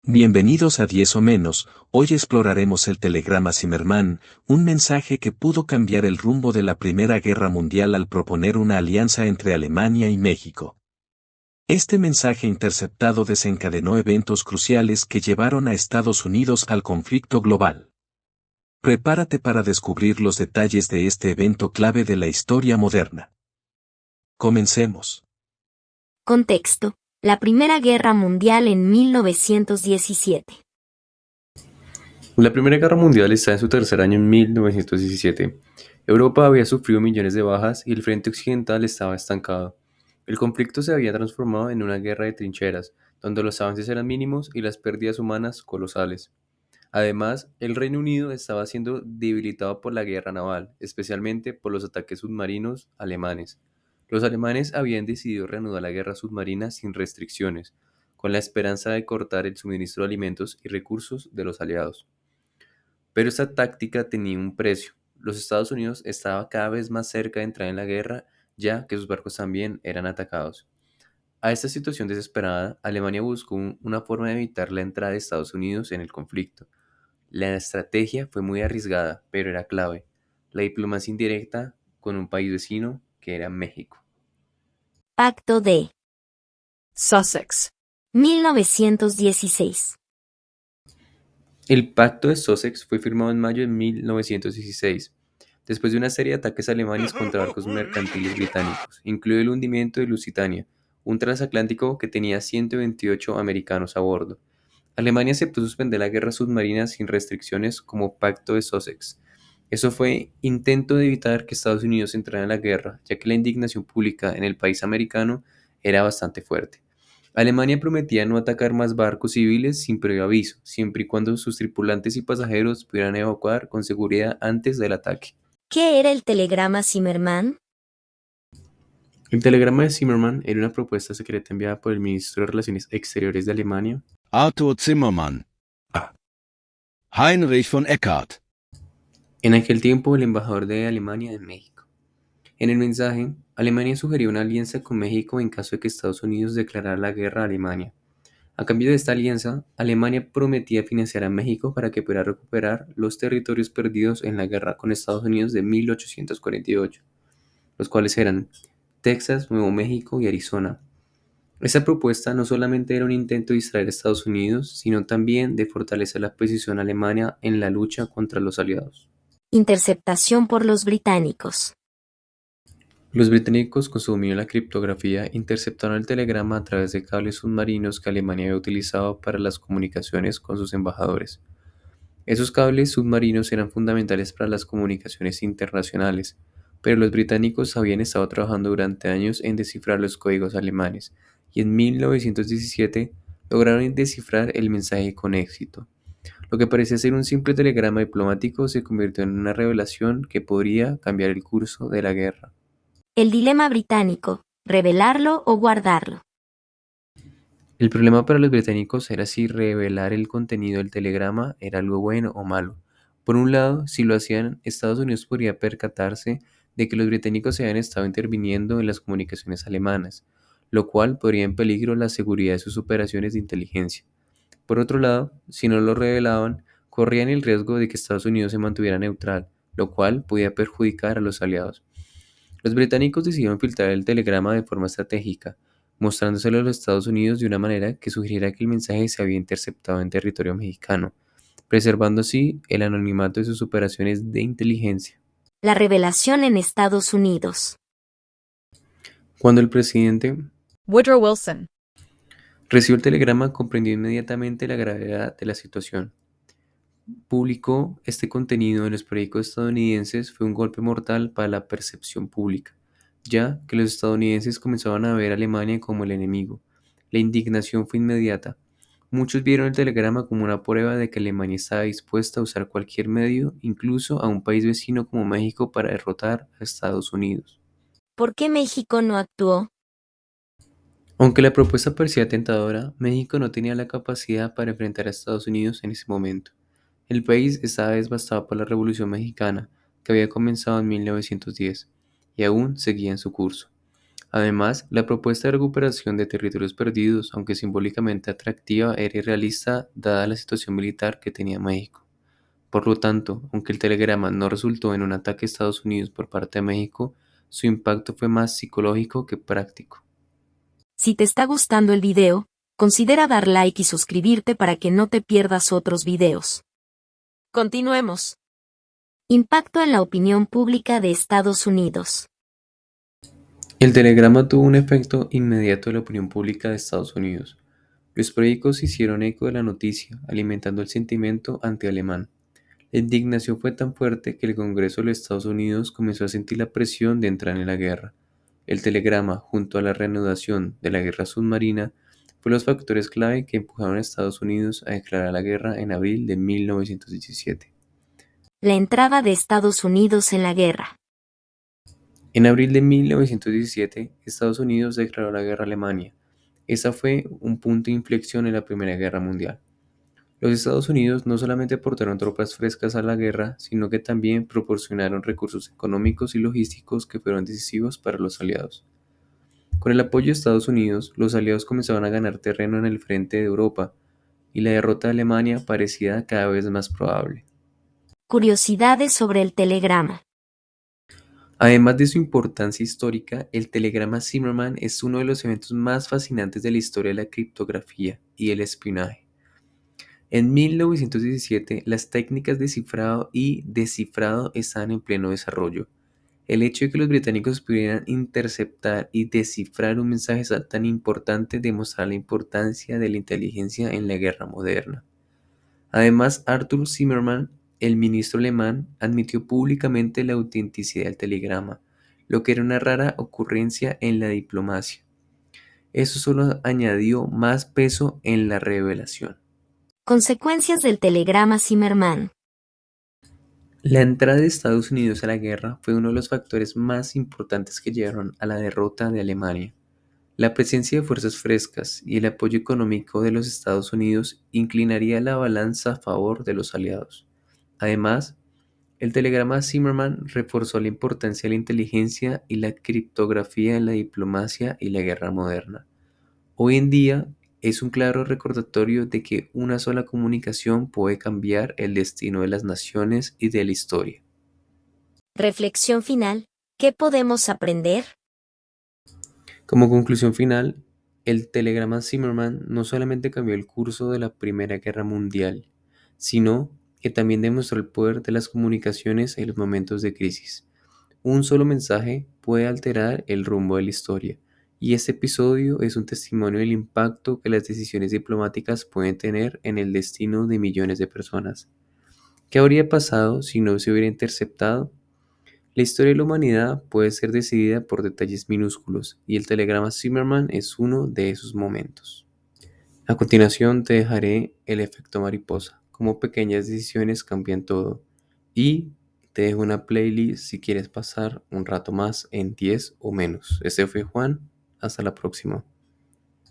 Bienvenidos a 10 o menos, hoy exploraremos el telegrama Zimmermann, un mensaje que pudo cambiar el rumbo de la Primera Guerra Mundial al proponer una alianza entre Alemania y México. Este mensaje interceptado desencadenó eventos cruciales que llevaron a Estados Unidos al conflicto global. Prepárate para descubrir los detalles de este evento clave de la historia moderna. Comencemos. Contexto: la Primera Guerra Mundial en 1917. La Primera Guerra Mundial está en su tercer año en 1917. Europa había sufrido millones de bajas y el frente occidental estaba estancado. El conflicto se había transformado en una guerra de trincheras, donde los avances eran mínimos y las pérdidas humanas colosales. Además, el Reino Unido estaba siendo debilitado por la guerra naval, especialmente por los ataques submarinos alemanes. Los alemanes habían decidido reanudar la guerra submarina sin restricciones, con la esperanza de cortar el suministro de alimentos y recursos de los aliados. Pero esta táctica tenía un precio. Los Estados Unidos estaban cada vez más cerca de entrar en la guerra, ya que sus barcos también eran atacados. A esta situación desesperada, Alemania buscó una forma de evitar la entrada de Estados Unidos en el conflicto. La estrategia fue muy arriesgada, pero era clave: la diplomacia indirecta con un país vecino que era México. Pacto de Sussex, 1916. El Pacto de Sussex fue firmado en mayo de 1916, después de una serie de ataques alemanes contra barcos mercantiles británicos, incluido el hundimiento de Lusitania, un transatlántico que tenía 128 americanos a bordo. Alemania aceptó suspender la guerra submarina sin restricciones como Pacto de Sussex. Eso fue intento de evitar que Estados Unidos entrara en la guerra, ya que la indignación pública en el país americano era bastante fuerte. Alemania prometía no atacar más barcos civiles sin previo aviso, siempre y cuando sus tripulantes y pasajeros pudieran evacuar con seguridad antes del ataque. ¿Qué era el telegrama Zimmermann? El telegrama de Zimmermann era una propuesta secreta enviada por el ministro de Relaciones Exteriores de Alemania, Arthur Zimmermann. Heinrich von Eckart. en aquel tiempo el embajador de Alemania en México. En el mensaje, Alemania sugería una alianza con México en caso de que Estados Unidos declarara la guerra a Alemania. A cambio de esta alianza, Alemania prometía financiar a México para que pudiera recuperar los territorios perdidos en la guerra con Estados Unidos de 1848, los cuales eran Texas, Nuevo México y Arizona. Esta propuesta no solamente era un intento de distraer a Estados Unidos, sino también de fortalecer la posición alemana en la lucha contra los aliados. Interceptación por los británicos. Los británicos, con su dominio de la criptografía, interceptaron el telegrama a través de cables submarinos que Alemania había utilizado para las comunicaciones con sus embajadores. Esos cables submarinos eran fundamentales para las comunicaciones internacionales, pero los británicos habían estado trabajando durante años en descifrar los códigos alemanes, y en 1917 lograron descifrar el mensaje con éxito. Lo que parecía ser un simple telegrama diplomático se convirtió en una revelación que podría cambiar el curso de la guerra. El dilema británico: revelarlo o guardarlo. El problema para los británicos era si revelar el contenido del telegrama era algo bueno o malo. Por un lado, si lo hacían, Estados Unidos podría percatarse de que los británicos se habían estado interviniendo en las comunicaciones alemanas, lo cual podría en peligro la seguridad de sus operaciones de inteligencia. Por otro lado, si no lo revelaban, corrían el riesgo de que Estados Unidos se mantuviera neutral, lo cual podía perjudicar a los aliados. Los británicos decidieron filtrar el telegrama de forma estratégica, mostrándoselo a los Estados Unidos de una manera que sugiriera que el mensaje se había interceptado en territorio mexicano, preservando así el anonimato de sus operaciones de inteligencia. La revelación en Estados Unidos. Cuando el presidente Woodrow Wilson, recibió el telegrama, comprendió inmediatamente la gravedad de la situación. Publicó este contenido en los periódicos estadounidenses fue un golpe mortal para la percepción pública, ya que los estadounidenses comenzaban a ver a Alemania como el enemigo. La indignación fue inmediata. Muchos vieron el telegrama como una prueba de que Alemania estaba dispuesta a usar cualquier medio, incluso a un país vecino como México, para derrotar a Estados Unidos. ¿Por qué México no actuó? Aunque la propuesta parecía tentadora, México no tenía la capacidad para enfrentar a Estados Unidos en ese momento. El país estaba devastado por la Revolución Mexicana, que había comenzado en 1910, y aún seguía en su curso. Además, la propuesta de recuperación de territorios perdidos, aunque simbólicamente atractiva, era irrealista dada la situación militar que tenía México. Por lo tanto, aunque el telegrama no resultó en un ataque a Estados Unidos por parte de México, su impacto fue más psicológico que práctico. Si te está gustando el video, considera dar like y suscribirte para que no te pierdas otros videos. Continuemos. Impacto en la opinión pública de Estados Unidos. El telegrama tuvo un efecto inmediato en la opinión pública de Estados Unidos. Los periódicos hicieron eco de la noticia, alimentando el sentimiento antialemán. La indignación fue tan fuerte que el Congreso de los Estados Unidos comenzó a sentir la presión de entrar en la guerra. El telegrama, junto a la reanudación de la guerra submarina, fue los factores clave que empujaron a Estados Unidos a declarar la guerra en abril de 1917. La entrada de Estados Unidos en la guerra. En abril de 1917, Estados Unidos declaró la guerra a Alemania. Esa fue un punto de inflexión en la Primera Guerra Mundial. Los Estados Unidos no solamente aportaron tropas frescas a la guerra, sino que también proporcionaron recursos económicos y logísticos que fueron decisivos para los aliados. Con el apoyo de Estados Unidos, los aliados comenzaban a ganar terreno en el frente de Europa, y la derrota de Alemania parecía cada vez más probable. Curiosidades sobre el telegrama. Además de su importancia histórica, el telegrama Zimmermann es uno de los eventos más fascinantes de la historia de la criptografía y el espionaje. En 1917, las técnicas de cifrado y descifrado estaban en pleno desarrollo. El hecho de que los británicos pudieran interceptar y descifrar un mensaje tan importante demostraba la importancia de la inteligencia en la guerra moderna. Además, Arthur Zimmermann, el ministro alemán, admitió públicamente la autenticidad del telegrama, lo que era una rara ocurrencia en la diplomacia. Eso solo añadió más peso en la revelación. Consecuencias del telegrama Zimmermann. La entrada de Estados Unidos a la guerra fue uno de los factores más importantes que llevaron a la derrota de Alemania. La presencia de fuerzas frescas y el apoyo económico de los Estados Unidos inclinaría la balanza a favor de los aliados. Además, el telegrama Zimmermann reforzó la importancia de la inteligencia y la criptografía en la diplomacia y la guerra moderna. Hoy en día es un claro recordatorio de que una sola comunicación puede cambiar el destino de las naciones y de la historia. Reflexión final. ¿Qué podemos aprender? Como conclusión final, el telegrama Zimmermann no solamente cambió el curso de la Primera Guerra Mundial, sino que también demostró el poder de las comunicaciones en los momentos de crisis. Un solo mensaje puede alterar el rumbo de la historia, y este episodio es un testimonio del impacto que las decisiones diplomáticas pueden tener en el destino de millones de personas. ¿Qué habría pasado si no se hubiera interceptado? La historia de la humanidad puede ser decidida por detalles minúsculos, y el telegrama Zimmermann es uno de esos momentos. A continuación te dejaré el efecto mariposa, cómo pequeñas decisiones cambian todo, y te dejo una playlist si quieres pasar un rato más en 10 o menos. Este fue Juan, hasta la próxima.